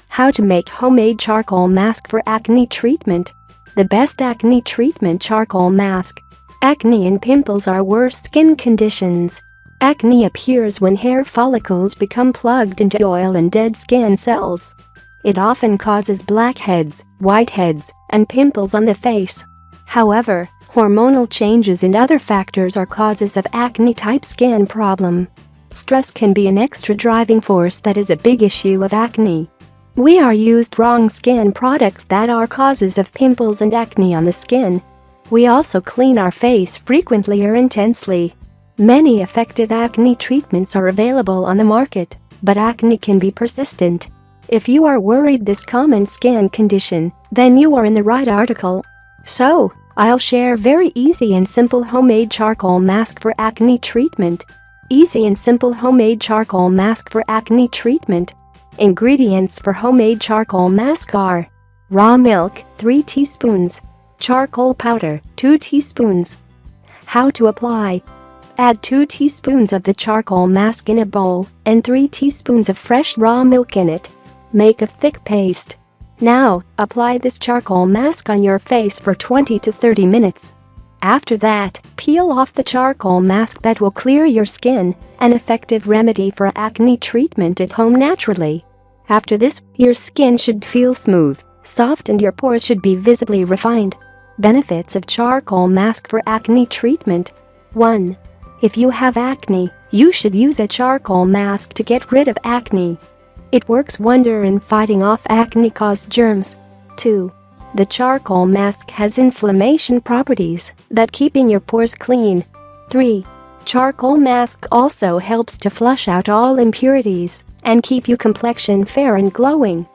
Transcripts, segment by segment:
How to make homemade charcoal mask for acne treatment. The best acne treatment charcoal mask. Acne and pimples are worse skin conditions. Acne appears when hair follicles become plugged into oil and dead skin cells. It often causes blackheads, whiteheads, and pimples on the face. However, hormonal changes and other factors are causes of acne-type skin problem. Stress can be an extra driving force that is a big issue of acne. We are used wrong skin products that are causes of pimples and acne on the skin. We also clean our face frequently or intensely. Many effective acne treatments are available on the market, but acne can be persistent. If you are worried this common skin condition, then you are in the right article. So, I'll share very easy and simple homemade charcoal mask for acne treatment. Easy and simple homemade charcoal mask for acne treatment. Ingredients for homemade charcoal mask are: raw milk, 3 teaspoons. Charcoal powder, 2 teaspoons. How to apply. Add 2 teaspoons of the charcoal mask in a bowl and 3 teaspoons of fresh raw milk in it. Make a thick paste. Now, apply this charcoal mask on your face for 20 to 30 minutes. After that, peel off the charcoal mask that will clear your skin, an effective remedy for acne treatment at home naturally. After this, your skin should feel smooth, soft, and your pores should be visibly refined. Benefits of charcoal mask for acne treatment. 1. If you have acne, you should use a charcoal mask to get rid of acne. It works wonder in fighting off acne-caused germs. 2. The charcoal mask has inflammation properties that keeping your pores clean. 3. Charcoal mask also helps to flush out all impurities and keep your complexion fair and glowing.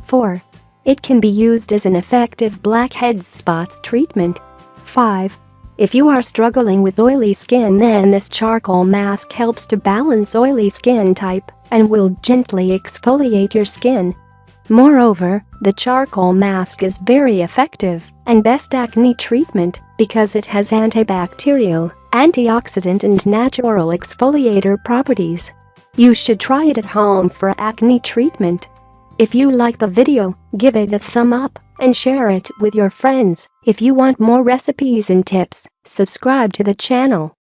4. It can be used as an effective blackheads spots treatment. 5. If you are struggling with oily skin, then this charcoal mask helps to balance oily skin type and will gently exfoliate your skin. Moreover, the charcoal mask is very effective and best acne treatment because it has antibacterial, antioxidant, and natural exfoliator properties. You should try it at home for acne treatment. If you like the video, give it a thumb up and share it with your friends. If you want more recipes and tips, subscribe to the channel.